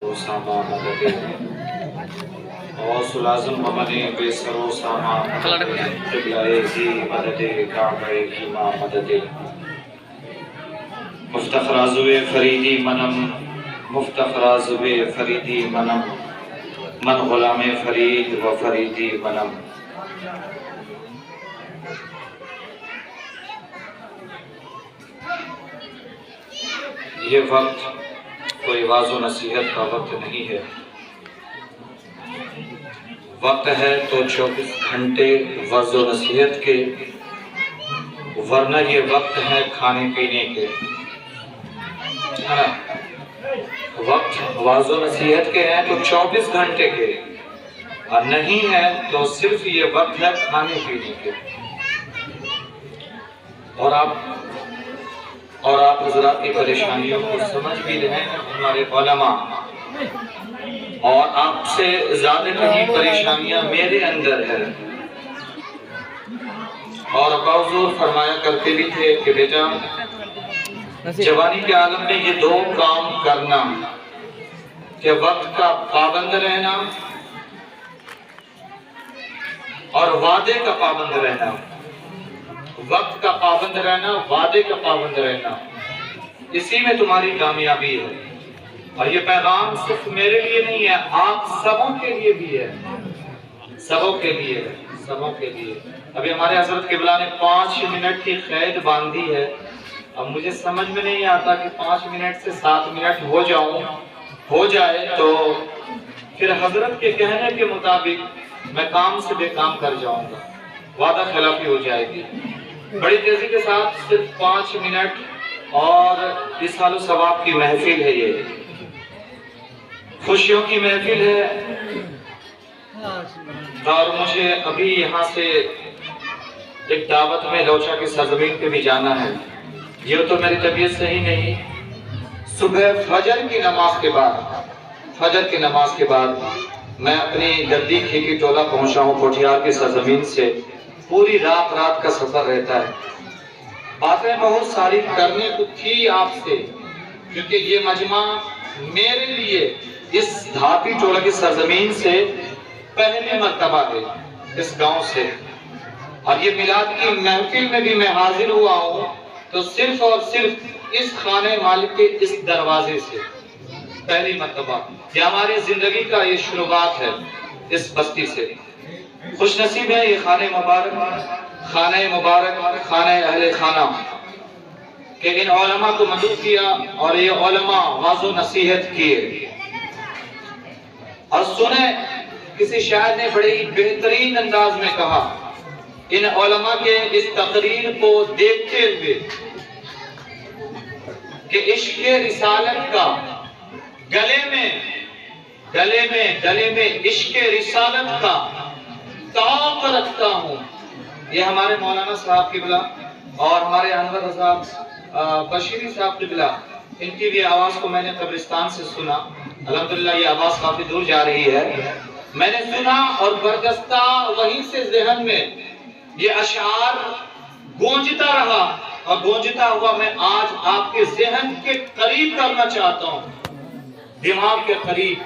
ساما مدد غوث العظم ممنی بے سرو ساما قبلہ کی مدد کعبہ کی ماں مدد مفتخر آزوے فریدی منم مفتخر آزوے فریدی منم من غلام فرید و فریدی منم یہ وقت کوئی واعظ و نصیحت کا وقت نہیں ہے، وقت ہے تو 24 گھنٹے واعظ و نصیحت کے، ورنہ یہ وقت ہے کھانے پینے کے۔ وقت واعظ و نصیحت کے ہیں تو 24 گھنٹے کے، اور نہیں ہے تو صرف یہ وقت ہے کھانے پینے کے۔ اور آپ حضرات کی پریشانیوں کو سمجھ بھی رہے ہیں ہمارے علماء، اور آپ سے زیادہ کہیں پریشانیاں میرے اندر ہیں۔ اور ابا حضور فرمایا کرتے بھی تھے کہ بیٹا جوانی کے عالم میں یہ دو کام کرنا کہ وقت کا پابند رہنا اور وعدے کا پابند رہنا۔ وقت کا پابند رہنا، وعدے کا پابند رہنا، اسی میں تمہاری کامیابی ہے۔ اور یہ پیغام صرف میرے لیے نہیں ہے، آپ سبوں کے لیے بھی ہے، سبوں کے لیے ہے، سبوں کے لیے۔ ابھی ہمارے حضرت قبلہ نے 5 منٹ کی قید باندھی ہے، اب مجھے سمجھ میں نہیں آتا کہ 5 منٹ سے 7 منٹ ہو جائے تو پھر حضرت کے کہنے کے مطابق میں کام سے بے کام کر جاؤں گا، وعدہ خلافی ہو جائے گی۔ بڑی تیزی کے ساتھ صرف 5 منٹ اور اصحال و ثواب کی محفل ہے، یہ خوشیوں کی محفل ہے۔ اور مجھے ابھی یہاں سے ایک دعوت میں لوچا کی سرزمین پہ بھی جانا ہے، یہ تو میری طبیعت صحیح نہیں۔ صبح فجر کی نماز کے بعد میں اپنی گدی کھیکی ٹولہ پہنچا ہوں کوٹھیار کی سرزمین سے۔ پوری رات کا سفر رہتا ہے، باتیں بہت ساری کرنے کو تھی آپ سے، کیونکہ یہ مجمع میرے لیے اس دھاپی ٹولہ کی سرزمین سے پہلی مرتبہ ہے، اس گاؤں سے۔ اور یہ میلاد کی محفل میں بھی میں حاضر ہوا ہوں تو صرف اور صرف اس خانے مالک کے اس دروازے سے پہلی مرتبہ۔ یہ ہماری زندگی کا یہ شروعات ہے اس بستی سے۔ خوش نصیب ہے یہ خانہ مبارک، خانہ اہل خانہ، کہ ان علماء کو مدعو کیا اور یہ علماء واعظ و نصیحت کیے۔ اور سنیں کسی شاعر نے بڑے ہی بہترین انداز میں کہا ان علماء کے اس تقریر کو دیکھتے ہوئے کہ عشق رسالت کا گلے میں عشق رسالت کا طاق رکھتا ہوں۔ یہ ہمارے مولانا صاحب قبلہ اور ہمارے انور صاحب بشیری صاحب قبلہ، ان کی بھی آواز کو میں نے قبرستان سے سنا۔ الحمدللہ یہ آواز کافی دور جا رہی ہے، میں نے سنا اور برجستہ وہیں سے ذہن میں یہ اشعار گونجتا رہا، اور گونجتا ہوا میں آج آپ کے ذہن کے قریب کرنا چاہتا ہوں، دماغ کے قریب،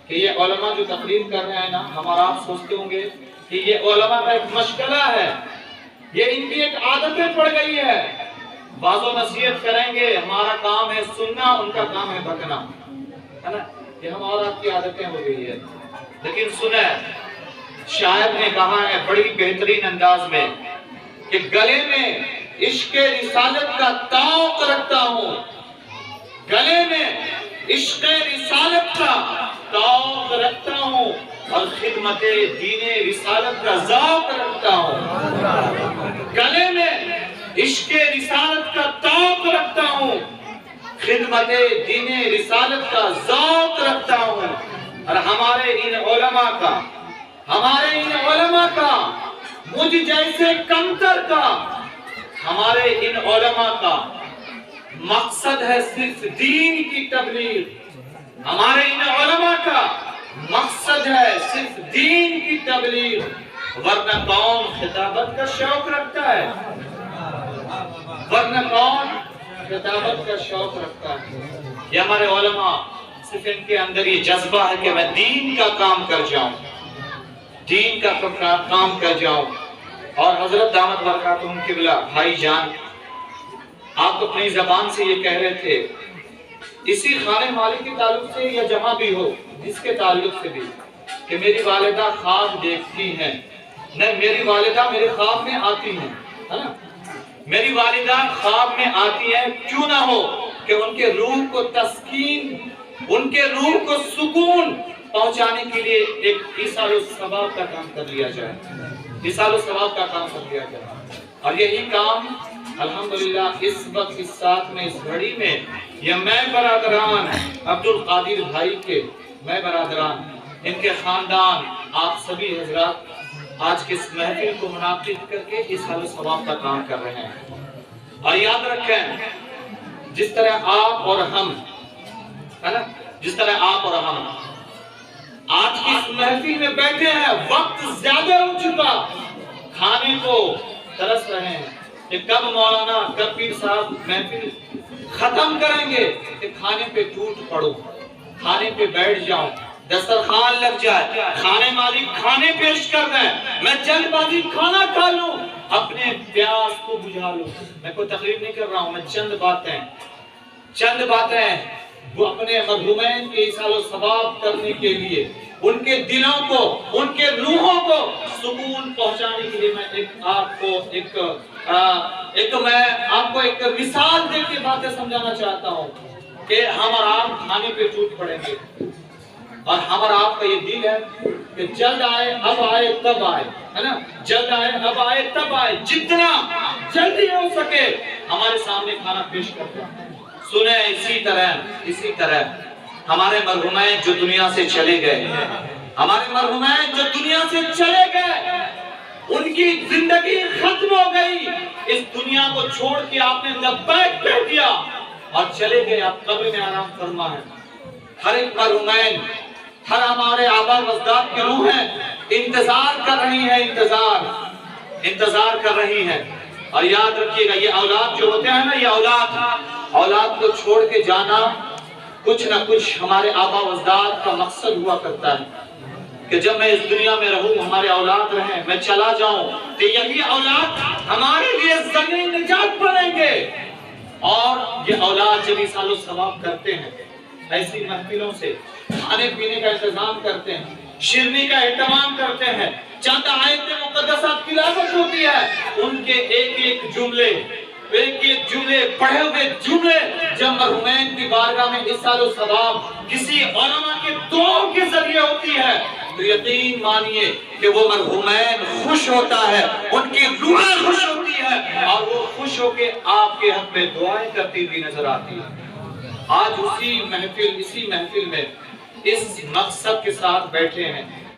کہ یہ علماء جو تقریر کر رہے ہیں نا، ہمارا آپ سوچتے ہوں گے کہ یہ علماء کا ایک مشغلہ ہے، یہ ان کی ایک عادتیں پڑ گئی ہے، واعظ و نصیحت کریں گے، ہمارا کام ہے سننا، ان کا کام ہے بھگنا، ہے نا؟ یہ ہمارا آپ کی عادتیں ہو گئی ہے۔ لیکن سنیں شاعر نے کہا ہے بڑی بہترین انداز میں کہ گلے میں عشق رسالت کا طاق رکھتا ہوں، گلے میں عشق رسالت کا طاق رکھتا ہوں، اور خدمت دین رسالت کا ذوق رکھتا ہوں۔ گلے میں عشق رسالت کا طاق رکھتا ہوں، خدمت دین رسالت کا ذوق رکھتا ہوں۔ اور ہمارے ان علماء کا مجھ جیسے کمتر کا، ہمارے ان علماء کا مقصد ہے صرف دین کی تبلیغ، ہمارے ان علماء کا مقصد ہے صرف دین کی تبلیغ، ورنہ کون خطابت کا شوق رکھتا ہے؟ ورنہ کون خطابت کا شوق رکھتا ہے؟ یہ ہمارے علماء صرف ان کے اندر یہ جذبہ ہے کہ میں دین کا کام کر جاؤں، دین کا کام کر جاؤں۔ اور حضرت دامت برکاتہم قبلہ بھائی جان، آپ اپنی زبان سے یہ کہہ رہے تھے، اسی خانے مالک کے تعلق سے یا جہاں بھی ہو، جس کے تعلق سے بھی، کہ میری والدہ خواب دیکھتی ہیں، نہیں میری والدہ میرے خواب میں آتی ہیں، ہے نا؟ میری والدہ خواب میں آتی ہیں، کیوں نہ ہو کہ ان کے روح کو تسکین، ان کے روح کو سکون پہنچانے کے لیے ایک ایصال الثواب کا کام کر لیا جائے، ایصال الثواب کا کام کر لیا جائے۔ اور یہی کام الحمدللہ اس وقت اس ساتھ میں اس گھڑی میں یہ میں برادران عبدالقادر بھائی کے، میں برادران ان کے خاندان، آپ سبھی حضرات آج کے اس محفل کو منعقد کر کے ایصال الثواب کا کام کر رہے ہیں۔ اور یاد رکھیں، جس طرح آپ اور ہم، ہے نا، جس طرح آپ اور ہم آج کی اس محفل میں بیٹھے ہیں، وقت زیادہ ہو چکا، کھانے کو ترس رہے ہیں کہ کب مولانا، کب پیر صاحب محفل ختم کریں گے کہ کھانے پہ ٹوٹ پڑو، کھانے پہ بیٹھ جاؤں، دسترخوان لگ جائے، کھانے مالک کھانے پیش کر دیں، میں جلد بازی کھانا کھا لوں، اپنے پیاس کو بجھا لوں۔ میں کوئی تقریر نہیں کر رہا ہوں، میں چند باتیں وہ اپنے مرحومین کے ایصال الثواب کرنے کے لیے، ان کے دلوں کو، ان کے روحوں کو سکون پہنچانے کے لیے میں آپ کو ایک مثال دے کے باتیں سمجھانا چاہتا ہوں کہ ہم اور آپ کھانے پہ ٹوٹ پڑیں گے، اور ہم اور آپ کا یہ دل ہے کہ جلد آئے اب آئے تب آئے، ہے نا، جلد آئے اب آئے تب آئے، جتنا جلدی ہو سکے ہمارے سامنے کھانا پیش کرتے ہیں۔ سنیں، اسی طرح ہمارے مرحومین جو دنیا سے چلے گئے، ہمارے مرحومین جو دنیا سے چلے گئے، ان کی زندگی ختم ہو گئی، اس دنیا کو چھوڑ کے آپ نے لبیک کہہ دیا اور چلے گئے، آپ قبر میں آرام فرما ہے۔ ہر ایک مرحومین، ہر ہمارے آبا و اجداد کی روحیں انتظار کر رہی ہیں، انتظار کر رہی ہیں۔ اور یاد رکھیے گا، یہ اولاد جو ہوتے ہیں نا، یہ اولاد کو چھوڑ کے جانا کچھ نہ کچھ ہمارے آبا و اجداد کا مقصد ہوا کرتا ہے کہ جب میں اس دنیا میں رہوں، ہمارے اولاد رہیں، میں چلا جاؤں تو یہی اولاد ہمارے لیے زمین نجات بنیں گے۔ اور یہ اولاد جب ایصال الثواب کرتے ہیں، ایسی محفلوں سے کھانے پینے کا انتظام کرتے ہیں، شیرنی کا اہتمام کرتے ہیں، چند آیت مقدسہ تلاوت ہوتی ہے، ان کے ایک ایک جملے پڑھے ہوئے جملے جب مرحومین کی بارگاہ میں ایصال الثواب کسی علماء کے دعاؤں کے ذریعے ہوتی ہے تو یقین مانیے کہ وہ مرحومین خوش ہوتا ہے، ان کی روح خوش ہوتی ہے، اور وہ خوش ہو کے آپ کے حق میں دعائیں کرتی ہوئی نظر آتی ہے۔ آج اسی محفل میں اس مقصد کے ساتھ بیٹھے ہیں